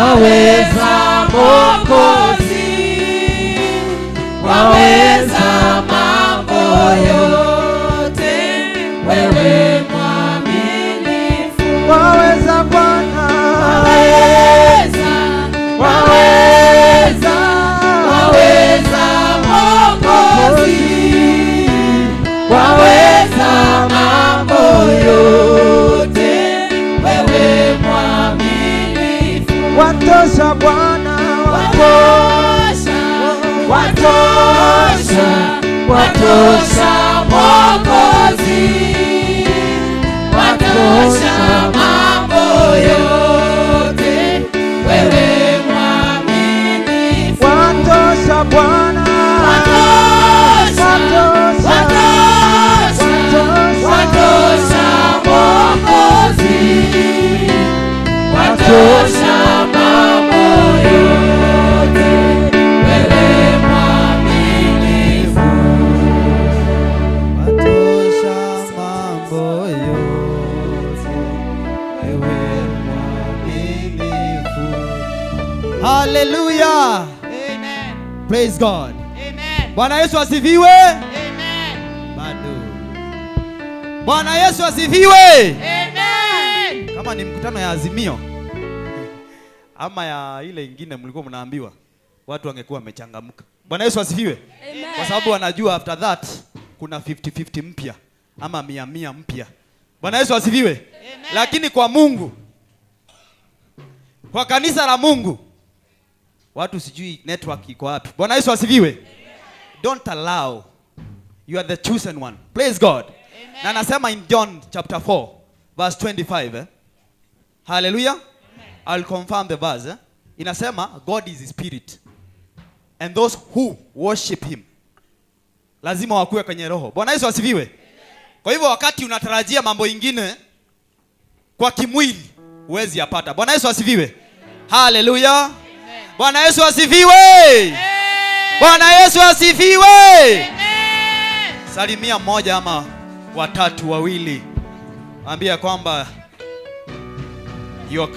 waweza Mwokozi, waweza mambo yote, wewe mwaminifu, waweza Bwana, waweza, waweza, waweza Mwokozi, waweza mambo yote, wewe mwaminifu, watosha Bwana, watosha, watosha, watosha Mwokozi, watosha mambo yote, wewe mwaminifu, watosha Bwana, watosha, watosha, watosha Mwokozi, watosha mambo yote, wewe mwaminifu, watosha mambo yote, wewe mwaminifu. Hallelujah. amen, Praise God. amen, Bwana Yesu asifiwe. amen, Bado. Bwana Yesu asifiwe. amen. Kama ni mkutano ya Azimio ama ya ile ingine mlikuwa mnaambiwa, watu wangekuwa wamechangamka. Bwana Yesu asifiwe. Amen. Kwa sababu wanajua after that kuna 50-50 mpya ama 100 mpya. Bwana Yesu asifiwe. Amen. Lakini kwa Mungu, kwa kanisa la Mungu, watu sijui network iko wapi. Bwana Yesu asifiwe. Amen. Don't allow, you are the chosen one. Praise God. Amen. Na nasema in John chapter 4 verse 25 Hallelujah. I'll confirm the verse. Inasema God is spirit, and those who worship him lazima wakuwe kwenye roho. Bwana Yesu asifiwe. Kwa hivyo wakati unatarajia mambo ingine kwa kimwili huwezi yapata. Bwana Yesu asifiwe. Hallelujah. Bwana Yesu asifiwe. Bwana Yesu asifiwe. Salimia mmoja ama watatu wawili, ambia kwamba you are